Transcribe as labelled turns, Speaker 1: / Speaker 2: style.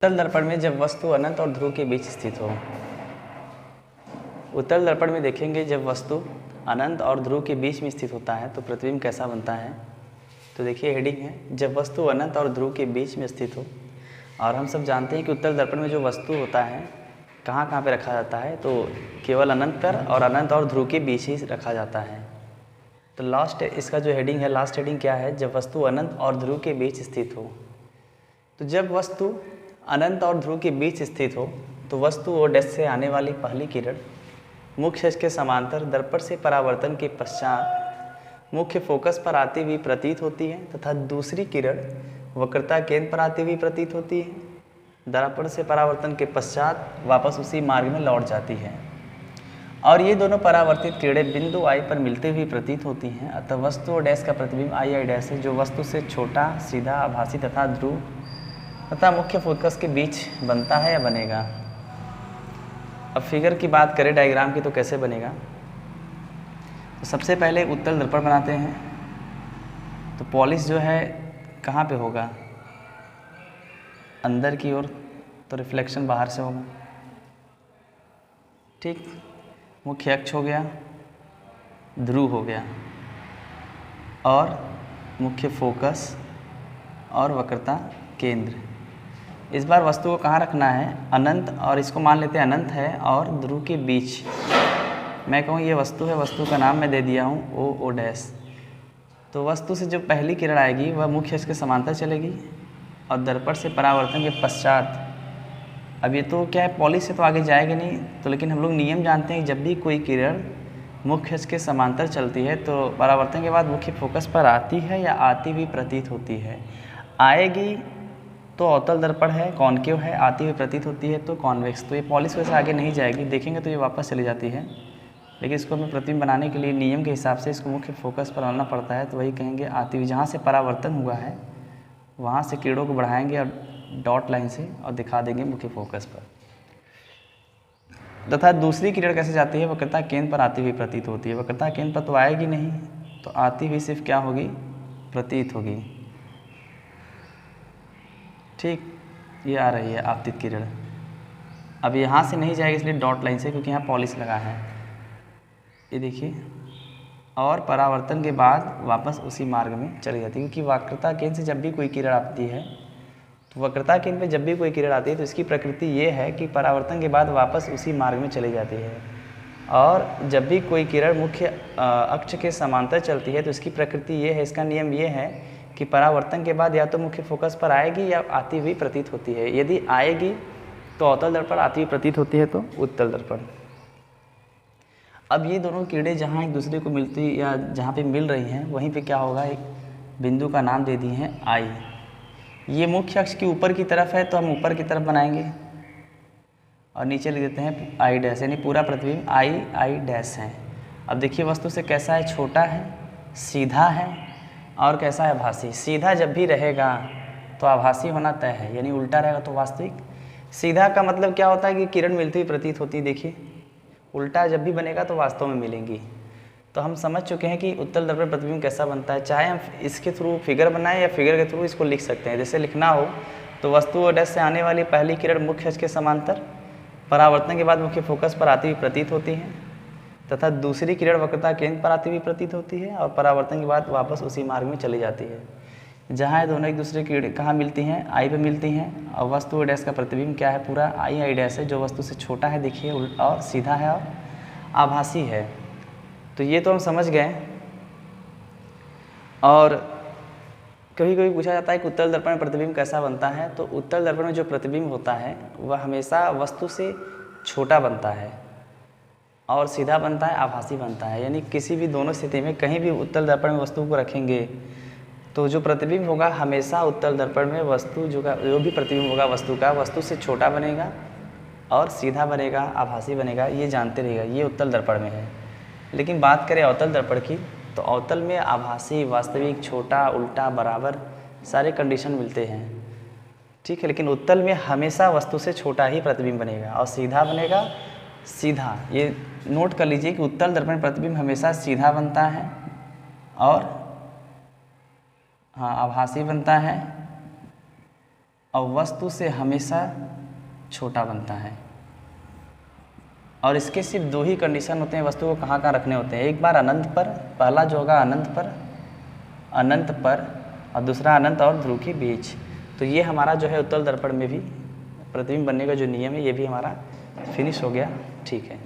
Speaker 1: उत्तल दर्पण में जब वस्तु अनंत और ध्रुव के बीच स्थित हो। उत्तल दर्पण में देखेंगे जब वस्तु अनंत और ध्रुव के बीच में स्थित होता है तो प्रतिबिंब कैसा बनता है। तो देखिए हेडिंग है, जब वस्तु अनंत और ध्रुव के बीच में स्थित हो। और हम सब जानते हैं कि उत्तल दर्पण में जो वस्तु होता है कहाँ कहाँ पे रखा जाता है, तो केवल अनंत पर और अनंत और ध्रुव के बीच ही रखा जाता है। तो लास्ट इसका जो हेडिंग है, लास्ट हेडिंग क्या है, जब वस्तु अनंत और ध्रुव के बीच स्थित हो। तो जब वस्तु अनंत और ध्रुव के बीच स्थित हो तो वस्तु और डैश से आने वाली पहली किरण मुख्य अक्ष के समांतर दर्पण से परावर्तन के पश्चात मुख्य फोकस पर आती हुई प्रतीत होती है तथा दूसरी किरण वक्रता केंद्र पर आती हुई प्रतीत होती है। दर्पण से परावर्तन के पश्चात वापस उसी मार्ग में लौट जाती है और ये दोनों परावर्तित किरणें बिंदु आई पर मिलते हुए प्रतीत होती हैं। अतः वस्तु और डैश का प्रतिबिंब आई आई डैश है, जो वस्तु से छोटा, सीधा, आभासी तथा ध्रुव तथा मुख्य फोकस के बीच बनता है या बनेगा। अब फिगर की बात करें डायग्राम की तो कैसे बनेगा। तो सबसे पहले उत्तल दर्पण बनाते हैं। तो पॉलिश जो है कहाँ पे होगा, अंदर की ओर, तो रिफ्लेक्शन बाहर से होगा। ठीक, मुख्य अक्ष हो गया, ध्रुव हो गया और मुख्य फोकस और वक्रता केंद्र। इस बार वस्तु को कहाँ रखना है, अनंत, और इसको मान लेते हैं अनंत है और ध्रुव के बीच। मैं कहूँ ये वस्तु है, वस्तु का नाम मैं दे दिया हूँ ओ डैश। तो वस्तु से जो पहली किरण आएगी वह मुख्य अक्ष के समांतर चलेगी और दर्पण से परावर्तन के पश्चात, अब ये तो क्या है, पॉलिश से तो आगे जाएगी नहीं, तो लेकिन हम लोग नियम जानते हैं कि जब भी कोई किरण मुख्य अक्ष के समांतर चलती है तो परावर्तन के बाद मुख्य फोकस पर आती है या आती हुई प्रतीत होती है। आएगी तो अवतल दर्पण है, कॉनकेव है, आती हुई प्रतीत होती है तो कॉन्वेक्स। तो ये पॉलिश वैसे आगे नहीं जाएगी, देखेंगे तो ये वापस चली जाती है, लेकिन इसको हमें प्रतिबिंब बनाने के लिए नियम के हिसाब से इसको मुख्य फोकस पर लाना पड़ता है। तो वही कहेंगे आती हुई, जहाँ से परावर्तन हुआ है वहाँ से किरणों को बढ़ाएंगे और डॉट लाइन से और दिखा देंगे मुख्य फोकस पर। तथा दूसरी किरण कैसे जाती है, वक्रता केंद्र पर आती हुई प्रतीत होती है। वक्रता केंद्र पर तो आएगी नहीं, तो आती हुई सिर्फ क्या होगी, प्रतीत होगी। ठीक, ये आ रही है आपतित किरण। अब यहाँ से नहीं जाएगी इसलिए डॉट लाइन से, क्योंकि यहाँ पॉलिश लगा है। ये देखिए, और परावर्तन के बाद वापस उसी मार्ग में चली जाती है, क्योंकि वक्रता केंद्र से जब भी कोई किरण आती है, तो वक्रता केंद्र पे जब भी कोई किरण आती है तो इसकी प्रकृति ये है कि परावर्तन के बाद वापस उसी मार्ग में चली जाती है। और जब भी कोई किरण मुख्य अक्ष के समांतर चलती है तो इसकी प्रकृति ये है, इसका नियम ये है कि परावर्तन के बाद या तो मुख्य फोकस पर आएगी या आती हुई प्रतीत होती है। यदि आएगी तो अवतल दर्पण, आती हुई प्रतीत होती है तो उत्तल दर्पण। अब ये दोनों किरणें जहाँ एक दूसरे को मिलती या जहाँ पे मिल रही हैं वहीं पे क्या होगा, एक बिंदु का नाम दे दिए हैं आई। ये मुख्य अक्ष की ऊपर की तरफ है तो हम ऊपर की तरफ बनाएंगे और नीचे लिख देते हैं आई डैश, यानी पूरा प्रतिबिंब आई आई डैश है। अब देखिए वस्तु से कैसा है, छोटा है, सीधा है और कैसा है, आभासी। सीधा जब भी रहेगा तो आभासी होना तय है, यानी उल्टा रहेगा तो वास्तविक। सीधा का मतलब क्या होता है कि किरण मिलती हुई प्रतीत होती है। देखिए उल्टा जब भी बनेगा तो वास्तव में मिलेंगी। तो हम समझ चुके हैं कि उत्तल दर्पण प्रतिबिंब कैसा बनता है। चाहे हम इसके थ्रू फिगर बनाएं या फिगर के थ्रू इसको लिख सकते हैं। जैसे लिखना हो तो वस्तु और डैश से आने वाली पहली किरण मुख्य अक्ष के समांतर परावर्तन के बाद मुख्य फोकस पर आती हुई प्रतीत होती है तथा दूसरी किरण वक्रता केंद्र पर आती हुई प्रतीत होती है और परावर्तन के बाद वापस उसी मार्ग में चली जाती है। जहाँ दोनों एक दूसरे की कहाँ मिलती हैं, आई पे मिलती हैं। और वस्तु और डैश का प्रतिबिंब क्या है, पूरा आई आई डैश है, जो वस्तु से छोटा है देखिए और सीधा है और आभासी है। तो ये तो हम समझ गए। और कभी कभी पूछा जाता है कि उत्तल दर्पण में प्रतिबिंब कैसा बनता है। तो उत्तल दर्पण में जो प्रतिबिंब होता है वह हमेशा वस्तु से छोटा बनता है और सीधा बनता है, आभासी बनता है। यानी किसी भी दोनों स्थिति में कहीं भी उत्तल दर्पण में वस्तु को रखेंगे तो जो प्रतिबिंब होगा हमेशा उत्तल दर्पण में वस्तु जो भी प्रतिबिंब होगा वस्तु का, वस्तु से छोटा बनेगा और सीधा बनेगा, आभासी बनेगा। ये जानते रहिएगा, ये उत्तल दर्पण में है। लेकिन बात करें अवतल दर्पण की, तो अवतल में आभासी, वास्तविक, छोटा, उल्टा, बराबर सारे कंडीशन मिलते हैं। ठीक है, लेकिन उत्तल में हमेशा वस्तु से छोटा ही प्रतिबिंब बनेगा और सीधा बनेगा, सीधा। ये नोट कर लीजिए कि उत्तल दर्पण प्रतिबिंब हमेशा सीधा बनता है और आभासी बनता है और वस्तु से हमेशा छोटा बनता है। और इसके सिर्फ 2 ही कंडीशन होते हैं वस्तु को कहाँ रखने होते हैं। एक बार अनंत पर, पहला जो होगा अनंत पर और दूसरा अनंत और ध्रुव के बीच। तो ये हमारा जो है उत्तल दर्पण में भी प्रतिबिंब बनने का जो नियम है ये भी हमारा फिनिश हो गया। ठीक है।